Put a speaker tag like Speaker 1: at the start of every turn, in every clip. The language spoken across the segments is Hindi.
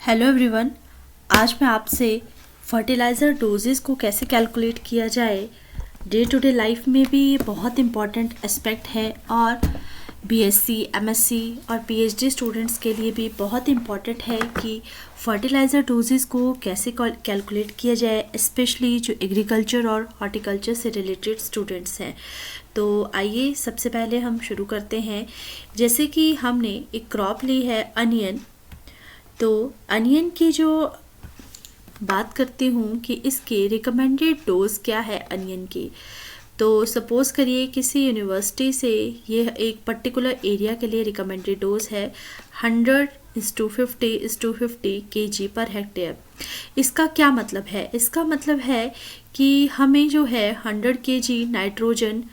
Speaker 1: Hello everyone. आज मैं आपसे फर्टिलाइज़र डोजेस को कैसे कैलकुलेट किया जाए डे टू डे लाइफ में भी बहुत इम्पॉर्टेंट एस्पेक्ट है और बीएससी, एमएससी और पीएचडी स्टूडेंट्स के लिए भी बहुत इम्पॉर्टेंट है कि फर्टिलाइज़र डोजेस को कैसे कैलकुलेट किया जाए, स्पेशली जो एग्रीकल्चर और हॉर्टिकल्चर से रिलेटेड स्टूडेंट्स हैं। तो आइए सबसे पहले हम शुरू करते हैं। जैसे कि हमने एक क्रॉप ली है अनियन, तो अनियन की जो बात करती हूँ कि इसके रिकमेंडेड डोज क्या है अनियन की। तो सपोज़ करिए किसी यूनिवर्सिटी से ये एक पर्टिकुलर एरिया के लिए रिकमेंडेड डोज है 100:50:50 kg पर हेक्टेयर। इसका क्या मतलब है? इसका मतलब है कि हमें जो है 100 kg नाइट्रोजन,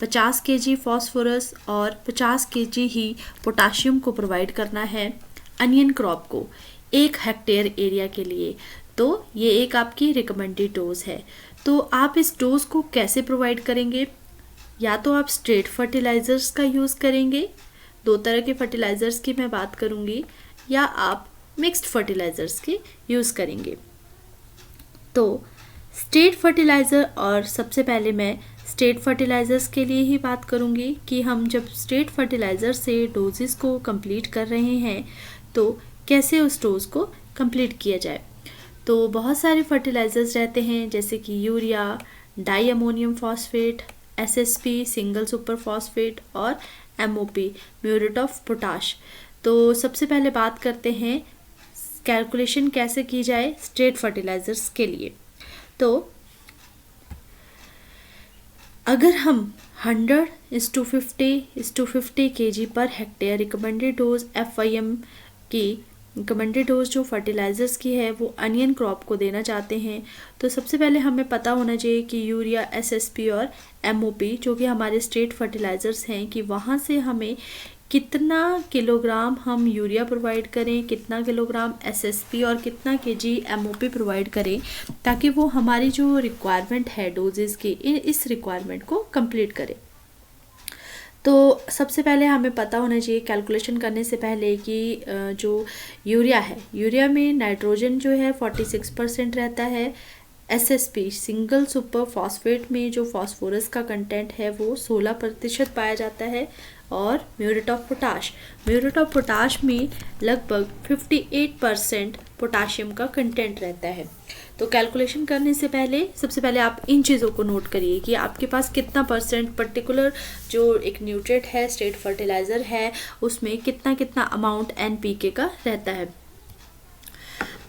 Speaker 1: 50 kg फॉस्फोरस और 50 kg ही पोटाशियम को प्रोवाइड करना है अनियन क्रॉप को 1 हेक्टेयर एरिया के लिए। तो ये एक आपकी रिकमेंडेड डोज है। तो आप इस डोज को कैसे प्रोवाइड करेंगे? या तो आप स्ट्रेट फर्टिलाइज़र्स का यूज़ करेंगे, 2 तरह के फर्टिलाइज़र्स की मैं बात करूँगी, या आप मिक्स्ड फर्टिलाइज़र्स की यूज़ करेंगे। तो स्ट्रेट फर्टिलाइज़र, और सबसे पहले मैं स्ट्रेट फर्टिलाइज़र्स के लिए ही बात करूँगी कि हम जब स्ट्रेट फर्टिलाइज़र से डोजेस को कंप्लीट कर रहे हैं तो कैसे उस डोज को कंप्लीट किया जाए। तो बहुत सारे फर्टिलाइज़र्स रहते हैं जैसे कि urea, die ammonium phosphate, SSP single super phosphate और एमओपी म्यूरेट ऑफ पोटाश। तो सबसे पहले बात करते हैं कैलकुलेशन कैसे की जाए स्ट्रेट फर्टिलाइज़र्स के लिए। तो अगर हम 100:50:50 kg per hectare recommended dose FIM की रिकमेंडेड डोज जो फर्टिलाइज़र्स की है वो अनियन क्रॉप को देना चाहते हैं, तो सबसे पहले हमें पता होना चाहिए कि यूरिया, एसएसपी और एमओपी जो कि हमारे स्ट्रेट फर्टिलाइज़र्स हैं कि वहाँ से हमें कितना किलोग्राम हम यूरिया प्रोवाइड करें, कितना किलोग्राम एसएसपी और कितना केजी एमओपी प्रोवाइड करें, ताकि वो हमारी जो रिक्वायरमेंट है डोजेस की इस रिक्वायरमेंट को कंप्लीट करें। तो सबसे पहले हमें पता होना चाहिए कैलकुलेशन करने से पहले कि जो यूरिया है, यूरिया में नाइट्रोजन जो है 46% रहता है, एसएसपी सिंगल सुपर फॉस्फेट में जो फॉस्फोरस का कंटेंट है वो 16% पाया जाता है, और म्यूरेट ऑफ पोटाश में लगभग 58% पोटाशियम का कंटेंट रहता है। तो कैलकुलेशन करने से पहले सबसे पहले आप इन चीज़ों को नोट करिए कि आपके पास कितना परसेंट पर्टिकुलर जो एक न्यूट्रिएंट है, स्ट्रेट फर्टिलाइज़र है, उसमें कितना कितना अमाउंट NPK का रहता है।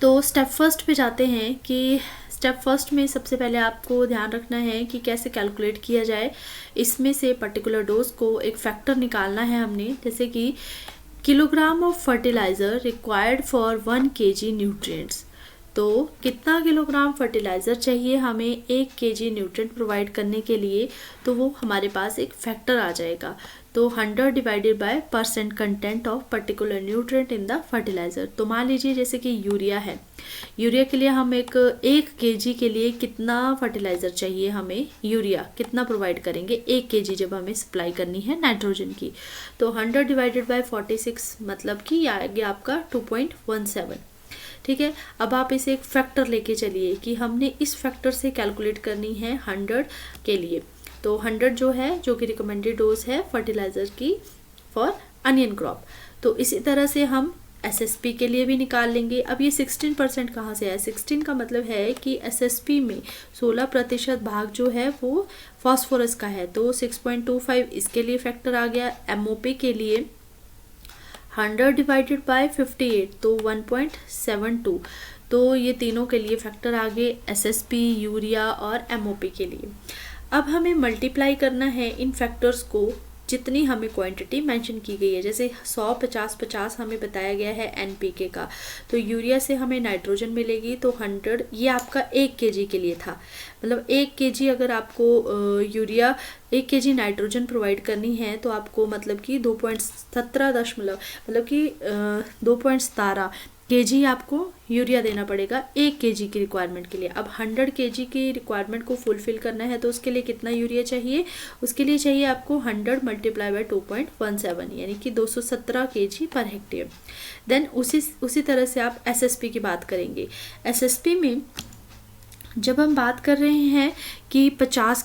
Speaker 1: तो स्टेप फर्स्ट पे जाते हैं कि स्टेप फर्स्ट में सबसे पहले आपको ध्यान रखना है कि कैसे कैलकुलेट किया जाए। इसमें से पर्टिकुलर डोज को एक फैक्टर निकालना है हमने, जैसे कि kilogram of fertiliser required for 1 kg nutrients. तो कितना किलोग्राम फर्टिलाइज़र चाहिए हमें 1 kg न्यूट्रिएंट प्रोवाइड करने के लिए, तो वो हमारे पास एक फैक्टर आ जाएगा। तो 100 divided by % content of particular nutrient in the fertiliser. तो मान लीजिए जैसे कि यूरिया है, यूरिया के लिए हम एक kg के लिए कितना फर्टिलाइज़र चाहिए, हमें यूरिया कितना प्रोवाइड करेंगे 1 kg जब हमें सप्लाई करनी है नाइट्रोजन की। तो 100 डिवाइडेड बाय 46 मतलब कि आ गया आपका 2.17। ठीक है, अब आप इसे एक फैक्टर लेके चलिए कि हमने इस फैक्टर से कैलकुलेट करनी है 100 के लिए। तो 100 जो है, जो कि रिकमेंडेड डोज है फर्टिलाइज़र की फॉर अनियन क्रॉप। तो इसी तरह से हम एसएसपी के लिए भी निकाल लेंगे। अब ये 16% कहाँ से है? 16 का मतलब है कि एसएसपी में 16% भाग जो है वो फॉस्फोरस का है, तो 6.25 इसके लिए फैक्टर आ गया। एमओपी के लिए 100 डिवाइडेड बाय 58 तो 1.72। तो ये तीनों के लिए फैक्टर आ गए, एसएसपी, यूरिया और एमओपी के लिए। अब हमें मल्टीप्लाई करना है इन फैक्टर्स को जितनी हमें क्वांटिटी मेंशन की गई है। जैसे 100, 50, 50 हमें बताया गया है NPK का, तो यूरिया से हमें नाइट्रोजन मिलेगी। तो 100 ये आपका 1 kg के लिए था, मतलब 1 kg अगर आपको यूरिया 1 kg नाइट्रोजन प्रोवाइड करनी है तो आपको मतलब कि 2.17 मतलब कि 2.17 kg आपको यूरिया देना पड़ेगा 1 केजी की रिक्वायरमेंट के लिए। अब 100 केजी की रिक्वायरमेंट को फुलफिल करना है तो उसके लिए कितना यूरिया चाहिए, उसके लिए चाहिए आपको 100 मल्टीप्लाई बाय 2.17 यानी कि 217 केजी पर हेक्टेयर। देन उसी तरह से आप एसएसपी की बात करेंगे। एसएसपी में जब हम बात कर रहे हैं कि 50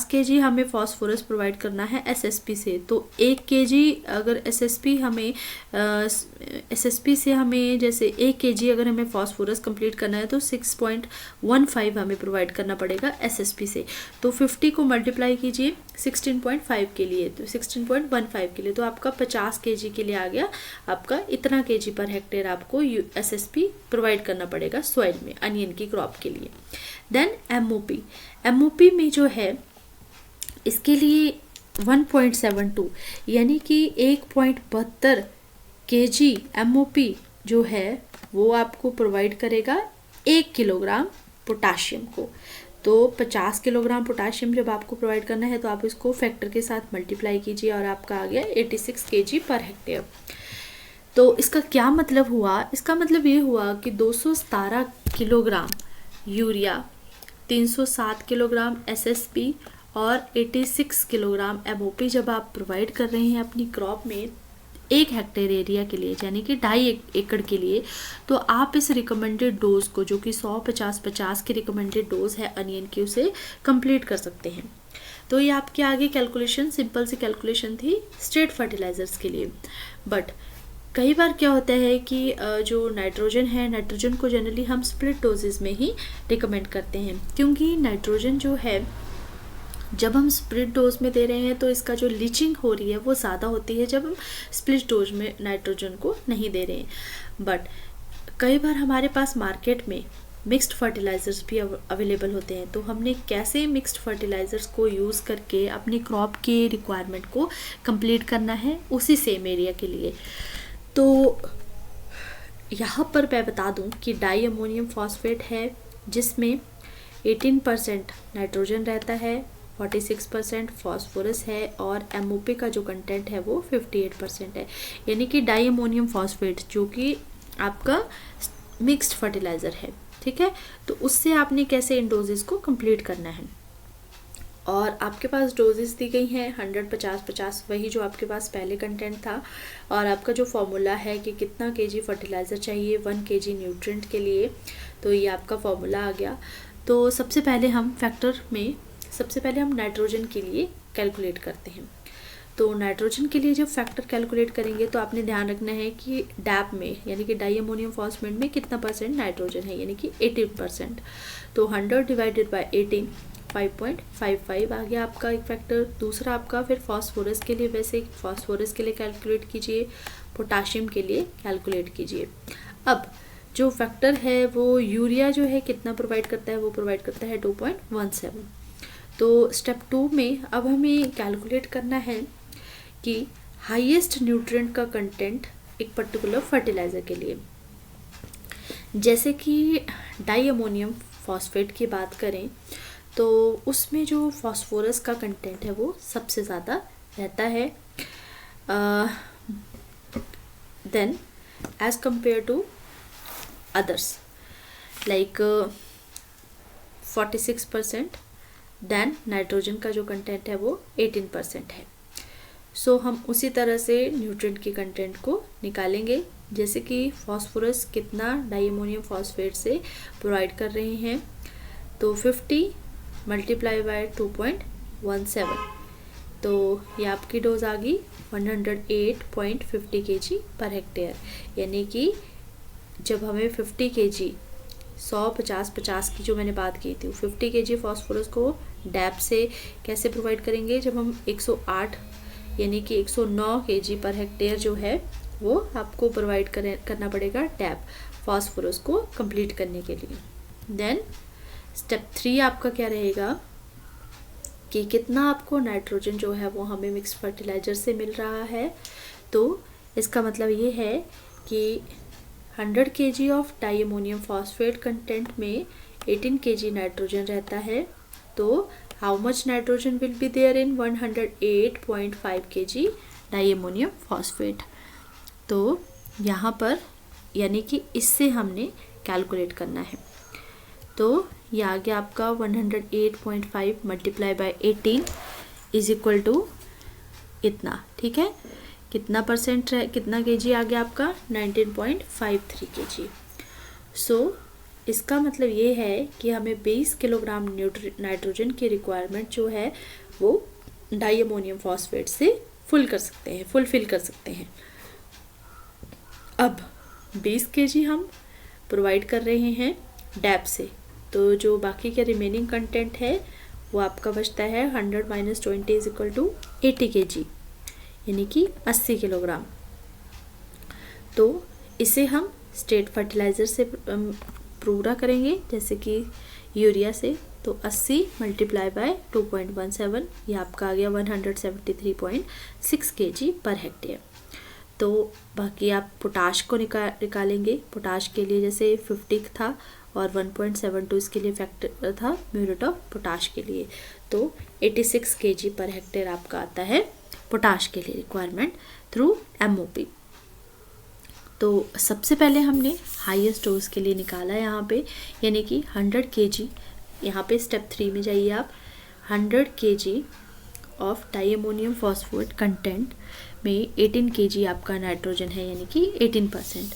Speaker 1: केजी हमें फास्फोरस प्रोवाइड करना है एसएसपी से, तो 1 केजी अगर एसएसपी से हमें जैसे 1 केजी अगर हमें फास्फोरस कंप्लीट करना है तो 6.15 हमें प्रोवाइड करना पड़ेगा एसएसपी से। तो 50 को मल्टीप्लाई कीजिए 16.5 के लिए, तो 16.15 के लिए, तो आपका 50 केजी के लिए आ गया आपका इतना केजी पर हेक्टेयर आपको एसएसपी प्रोवाइड करना पड़ेगा सॉइल में अनियन की क्रॉप के लिए। देन एमओपी में जो है इसके लिए 1.72 यानी कि 1.72 केजी एमओपी जो है वो आपको प्रोवाइड करेगा 1 किलोग्राम पोटाशियम को। तो 50 किलोग्राम पोटाशियम जब आपको प्रोवाइड करना है तो आप इसको फैक्टर के साथ मल्टीप्लाई कीजिए और आपका आ गया 86 केजी पर हेक्टेयर। तो इसका क्या मतलब हुआ, इसका मतलब ये हुआ कि 217 किलोग्राम यूरिया, 307 किलोग्राम एसएसपी और 86 किलोग्राम एमओपी जब आप प्रोवाइड कर रहे हैं अपनी क्रॉप में 1 हेक्टेयर एरिया के लिए यानी कि 2.5 एकड़ के लिए, तो आप इस रिकमेंडेड डोज को जो कि 100-50-50 की रिकमेंडेड डोज है अनियन की उसे कंप्लीट कर सकते हैं। तो ये आपके आगे कैलकुलेशन, सिंपल सी कैलकुलेशन थी स्ट्रेट फर्टिलाइजर्स के लिए। बट कई बार क्या होता है कि जो नाइट्रोजन है, नाइट्रोजन को जनरली हम स्प्लिट डोजेस में ही रिकमेंड करते हैं, क्योंकि नाइट्रोजन जो है जब हम स्प्लिट डोज में दे रहे हैं तो इसका जो लीचिंग हो रही है वो ज़्यादा होती है जब हम स्प्लिट डोज में नाइट्रोजन को नहीं दे रहे हैं। बट कई बार हमारे पास मार्केट में मिक्स्ड फर्टिलाइज़र्स भी अवेलेबल होते हैं, तो हमने कैसे मिक्स्ड फर्टिलाइज़र्स को यूज़ करके अपनी क्रॉप की रिक्वायरमेंट को कंप्लीट करना है उसी सेम एरिया के लिए। तो यहाँ पर मैं बता दूँ कि डाई अमोनियम फॉस्फेट है जिसमें 18% नाइट्रोजन रहता है, 46% फॉस्फोरस है और एमओपी का जो कंटेंट है वो 58% है, यानी कि डाई अमोनियम फॉस्फेट जो कि आपका मिक्स्ड फर्टिलाइज़र है। ठीक है, तो उससे आपने कैसे इन डोजेस को कंप्लीट करना है। और आपके पास डोजेस दी गई हैं 100, 50, 50 वही जो आपके पास पहले कंटेंट था। और आपका जो फॉर्मूला है कि कितना केजी फर्टिलाइज़र चाहिए 1 केजी न्यूट्रिएंट के लिए, तो ये आपका फॉर्मूला आ गया। तो सबसे पहले हम नाइट्रोजन के लिए कैलकुलेट करते हैं। तो नाइट्रोजन के लिए जब फैक्टर कैलकुलेट करेंगे तो आपने ध्यान रखना है कि डैप में यानी कि डाई अमोनियम फॉस्फेट में कितना परसेंट नाइट्रोजन है, यानी कि 18%। तो 100 डिवाइडेड बाय 18 5.55 आ गया आपका एक फैक्टर। दूसरा आपका फिर फास्फोरस के लिए, वैसे फास्फोरस के लिए कैलकुलेट कीजिए, पोटाशियम के लिए कैलकुलेट कीजिए। अब जो फैक्टर है वो यूरिया जो है कितना प्रोवाइड करता है, वो प्रोवाइड करता है 2.17। तो स्टेप 2 में अब हमें कैलकुलेट करना है कि हाईएस्ट न्यूट्रिएंट का कंटेंट एक पर्टिकुलर फर्टिलाइज़र के लिए। जैसे कि डाई अमोनियम फॉस्फेट की बात करें तो उसमें जो फास्फोरस का कंटेंट है वो सबसे ज़्यादा रहता है then as compare to others like 46%। Then nitrogen का जो कंटेंट है वो 18% है। सो हम उसी तरह से न्यूट्रिएंट के कंटेंट को निकालेंगे, जैसे कि फास्फोरस कितना डाई अमोनियम फॉस्फेट से प्रोवाइड कर रहे हैं, तो 50 मल्टीप्लाई बाय 2.17, तो ये आपकी डोज आ गई 108.50 केजी पर हेक्टेयर। यानी कि जब हमें 50 केजी 100, 50, 50 की जो मैंने बात की थी 50 केजी फास्फोरस को डैप से कैसे प्रोवाइड करेंगे, जब हम 108 यानी कि 109 केजी पर हेक्टेयर जो है वो आपको प्रोवाइड करना पड़ेगा डैप फास्फोरस को कंप्लीट करने के लिए। देन स्टेप 3 आपका क्या रहेगा कि कितना आपको नाइट्रोजन जो है वो हमें मिक्स फर्टिलाइज़र से मिल रहा है। तो इसका मतलब ये है कि 100 kg of di ammonium phosphate content में 18 kg नाइट्रोजन रहता है। तो how much nitrogen will be there in 108.5 kg di ammonium phosphate. तो यहाँ पर यानी कि इससे हमने कैलकुलेट करना है। तो ये आ गया आपका 108.5 multiply by 18 is equal to इतना, ठीक है। कितना परसेंट कितना केजी आ गया आपका 19.53 केजी। सो इसका मतलब ये है कि हमें 20 किलोग्राम नाइट्रोजन की रिक्वायरमेंट जो है वो डाई अमोनियम फॉस्फेट से फुलफिल कर सकते हैं। अब 20 केजी हम प्रोवाइड कर रहे हैं डैप से, तो जो बाकी के रिमेनिंग कंटेंट है वो आपका बचता है 100 minus 20 is equal to 80 KG, यानी कि 80 किलोग्राम। तो इसे हम स्टेट फर्टिलाइज़र से पूरा करेंगे, जैसे कि यूरिया से। तो 80 मल्टीप्लाई बाय 2.17 ये आपका आ गया 173.6 केजी पर हेक्टेयर। तो बाकी आप पोटाश को निकालेंगे। पोटाश के लिए जैसे 50 था और 1.72 इसके लिए फैक्टर था म्यूरेट ऑफ पोटाश के लिए, तो 86 केजी पर हेक्टेयर आपका आता है पोटाश के लिए रिक्वायरमेंट थ्रू MOP। तो सबसे पहले हमने हाईएस्ट डोज के लिए निकाला यहाँ पे, यानी कि 100 केजी। यहाँ पे स्टेप 3 में जाइए आप। 100 KG of di ammonium phosphate content में 18 केजी आपका नाइट्रोजन है, यानी कि 18%।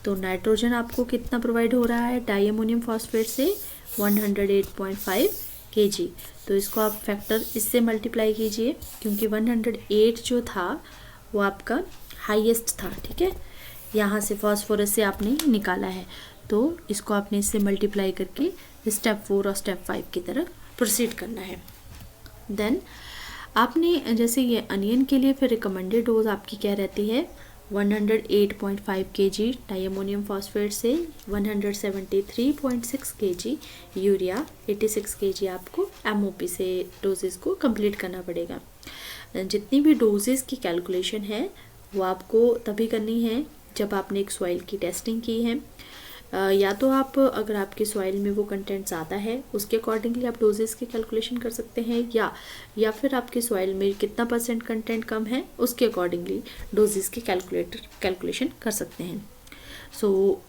Speaker 1: तो नाइट्रोजन आपको कितना प्रोवाइड हो रहा है डाई अमोनियम फॉस्फेट से 108.5 केजी। तो इसको आप फैक्टर इससे मल्टीप्लाई कीजिए, क्योंकि 108 जो था वो आपका हाईएस्ट था, ठीक है। यहाँ से फॉस्फोरस से आपने निकाला है, तो इसको आपने इससे मल्टीप्लाई करके स्टेप 4 और स्टेप 5 की तरफ प्रोसीड करना है। देन आपने जैसे ये अनियन के लिए फिर रिकमेंडेड डोज आपकी क्या रहती है 108.5 केजी डाई अमोनियम फॉस्फेट से 173.6 केजी यूरिया, 86 केजी आपको MOP से डोजेस को कंप्लीट करना पड़ेगा। जितनी भी डोजेस की कैलकुलेशन है वो आपको तभी करनी है जब आपने एक सॉइल की टेस्टिंग की है, या तो आप अगर आपकी सॉइल में वो कंटेंट ज़्यादा है उसके अकॉर्डिंगली आप डोजेस की कैलकुलेशन कर सकते हैं, या फिर आपकी सॉइल में कितना परसेंट कंटेंट कम है उसके अकॉर्डिंगली डोजेस की कैलकुलेशन कर सकते हैं। सो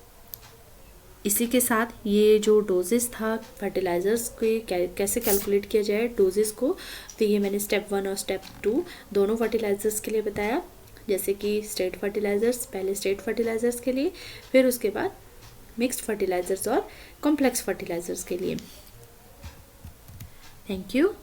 Speaker 1: इसी के साथ ये जो डोजेस था फर्टिलाइज़र्स के कैसे कैलकुलेट किया जाए डोजेस को, तो ये मैंने स्टेप 1 और स्टेप 2 दोनों फर्टिलाइज़र्स के लिए बताया। जैसे कि स्टेट फर्टिलाइज़र्स, पहले स्टेट फर्टिलाइज़र्स के लिए, फिर उसके बाद मिक्स्ड फर्टिलाइज़र्स और कॉम्प्लेक्स फर्टिलाइज़र्स के लिए। Thank you.